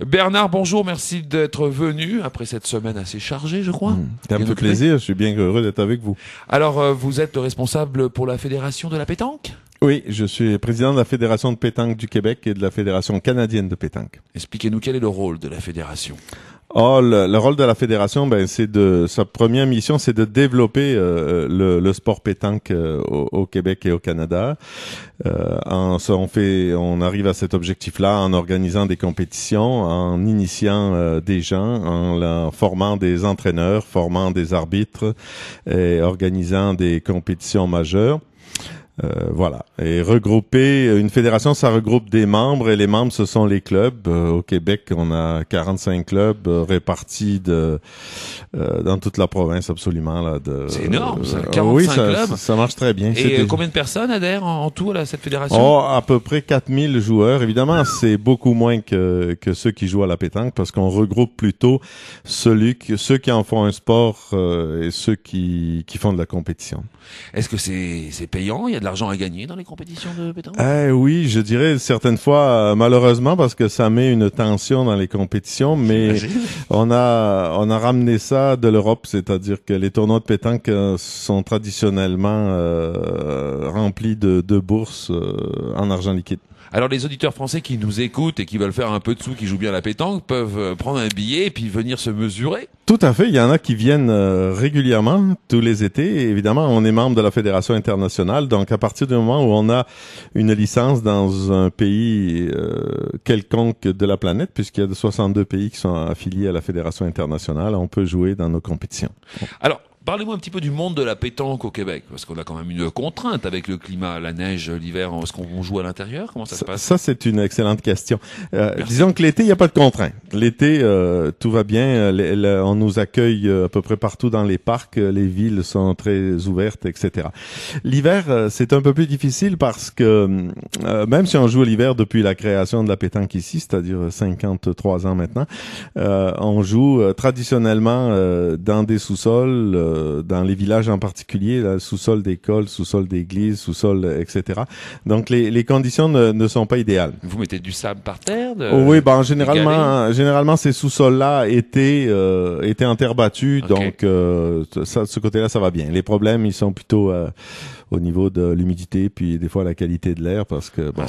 Bernard, bonjour, merci d'être venu après cette semaine assez chargée, je crois. Ça me fait plaisir, je suis bien heureux d'être avec vous. Alors, vous êtes le responsable pour la Fédération de la pétanque? Oui, je suis président de la Fédération de pétanque du Québec et de la Fédération canadienne de pétanque. Expliquez-nous quel est le rôle de la Fédération. Oh, le rôle de la Fédération, sa première mission, c'est de développer le sport pétanque au Québec et au Canada. On arrive à cet objectif-là en organisant des compétitions, en initiant des gens, en formant des entraîneurs, formant des arbitres et organisant des compétitions majeures. Voilà. Et regrouper une fédération, ça regroupe des membres et les membres, ce sont les clubs. Au Québec, on a 45 clubs répartis dans toute la province, absolument. Là, c'est énorme, ça. 45 oui, clubs. Ça marche très bien. Et combien de personnes adhèrent en tout à cette fédération? Oh, à peu près 4000 joueurs. Évidemment, c'est beaucoup moins que ceux qui jouent à la pétanque parce qu'on regroupe plutôt ceux qui en font un sport et ceux qui font de la compétition. Est-ce que c'est payant? Il y a de l'argent à gagner dans les compétitions de pétanque? Oui, je dirais certaines fois, malheureusement, parce que ça met une tension dans les compétitions, mais on a ramené ça de l'Europe, c'est-à-dire que les tournois de pétanque sont traditionnellement remplis de bourses en argent liquide. Alors les auditeurs français qui nous écoutent et qui veulent faire un peu de sous, qui jouent bien à la pétanque, peuvent prendre un billet et puis venir se mesurer? Tout à fait. Il y en a qui viennent régulièrement, tous les étés. Et évidemment, on est membre de la Fédération internationale. Donc, à partir du moment où on a une licence dans un pays quelconque de la planète, puisqu'il y a 62 pays qui sont affiliés à la Fédération internationale, on peut jouer dans nos compétitions. Alors, parlez-moi un petit peu du monde de la pétanque au Québec, parce qu'on a quand même une contrainte avec le climat, la neige, l'hiver. Est-ce qu'on joue à l'intérieur? Comment ça se passe? Ça, c'est une excellente question. Disons que l'été, il n'y a pas de contrainte. L'été, tout va bien. On nous accueille à peu près partout dans les parcs. Les villes sont très ouvertes, etc. L'hiver, c'est un peu plus difficile parce que même si on joue l'hiver depuis la création de la pétanque ici, c'est-à-dire 53 ans maintenant, on joue traditionnellement dans des sous-sols, dans les villages en particulier, sous-sol d'école, sous-sol d'église, sous-sol, etc. Donc les conditions ne sont pas idéales. Vous mettez du sable par terre? Oui, généralement ces sous-sols-là étaient en terre battue, okay. Donc ça, de ce côté-là, ça va bien. Les problèmes, ils sont plutôt au niveau de l'humidité, puis des fois la qualité de l'air, parce que bon,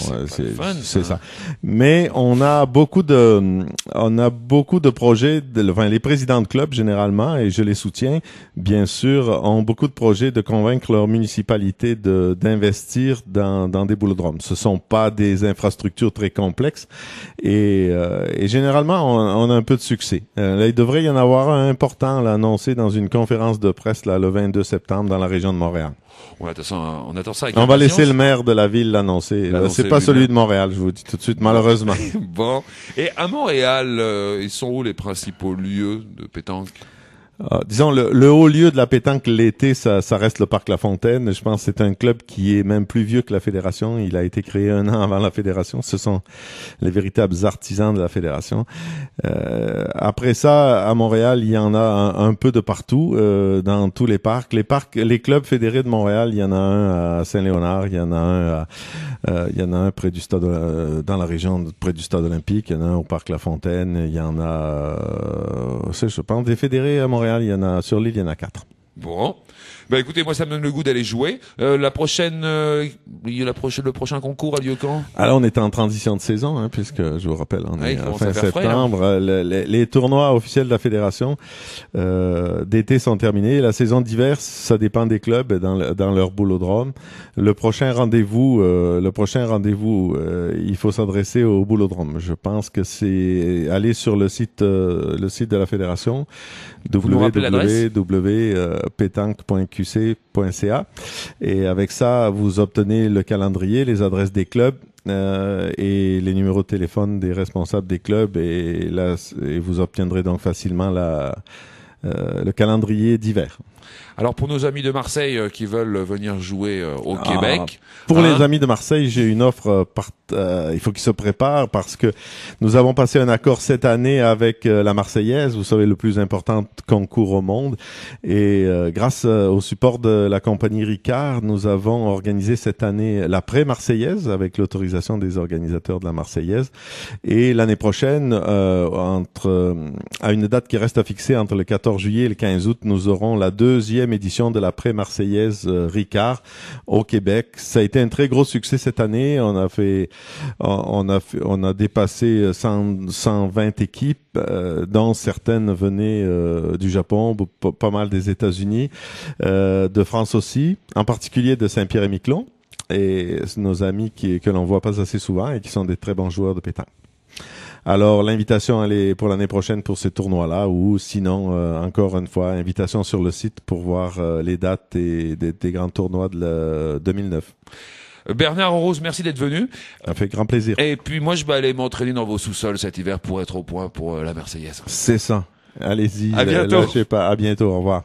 c'est ça. Mais on a beaucoup de projets. Les présidents de clubs généralement, et je les soutiens, bien sûr, ont beaucoup de projets de convaincre leur municipalité d'investir dans des boulodromes. Ce sont pas des infrastructures très complexes et généralement on a un peu de succès. Là, il devrait y en avoir un important annoncé dans une conférence de presse là, le 22 septembre dans la région de Montréal. On attend ça avec On va laisser le maire de la ville l'annoncer. C'est pas celui de Montréal, je vous dis tout de suite, malheureusement. Bon. Et à Montréal, ils sont où les principaux lieux de pétanque? Disons, le haut lieu de la pétanque l'été, ça reste le Parc La Fontaine. Je pense que c'est un club qui est même plus vieux que la Fédération. Il a été créé 1 an avant la Fédération. Ce sont les véritables artisans de la Fédération. Après ça, à Montréal, il y en a un peu de partout, dans tous les parcs. Les clubs fédérés de Montréal, il y en a un à Saint-Léonard, il y en a un près du stade, dans la région près du stade olympique, il y en a un au Parc La Fontaine, il y en a, je pense, des fédérés à Montréal. Il y en a sur l'île, il y en a 4. Bon, écoutez, moi ça me donne le goût d'aller jouer. Le prochain concours a lieu quand? Alors on est en transition de saison, puisque je vous rappelle, on est fin septembre. Frais, hein. Les tournois officiels de la fédération d'été sont terminés. La saison d'hiver, ça dépend des clubs dans leur boulodrome. Le prochain rendez-vous, il faut s'adresser au boulodrome. Je pense que c'est aller sur le site de la fédération, www.pétanque.qc.ca, et avec ça vous obtenez le calendrier, les adresses des clubs et les numéros de téléphone des responsables des clubs, et vous obtiendrez donc facilement le calendrier d'hiver. Alors pour nos amis de Marseille qui veulent venir jouer au Québec. Pour les amis de Marseille, j'ai une offre. Il faut qu'ils se préparent parce que nous avons passé un accord cette année avec la Marseillaise, vous savez, le plus important concours au monde. Et grâce au support de la compagnie Ricard, nous avons organisé cette année la pré-Marseillaise avec l'autorisation des organisateurs de la Marseillaise. Et l'année prochaine, à une date qui reste à fixer entre le 14 juillet et le 15 août, nous aurons la deuxième édition de la pré-Marseillaise Ricard au Québec. Ça a été un très gros succès cette année. On a dépassé 120 équipes, dont certaines venaient du Japon, pas mal des États-Unis, de France aussi, en particulier de Saint-Pierre-et-Miquelon, et nos amis que l'on voit pas assez souvent et qui sont des très bons joueurs de pétanque. Alors, l'invitation, elle est pour l'année prochaine pour ces tournois-là, ou sinon, encore une fois, invitation sur le site pour voir les dates des grands tournois de 2009. Bernard Rose, merci d'être venu. Ça fait grand plaisir. Et puis moi, je vais aller m'entraîner dans vos sous-sols cet hiver pour être au point pour la Marseillaise. C'est ça. Allez-y. À bientôt. Lâchez pas. À bientôt. Au revoir.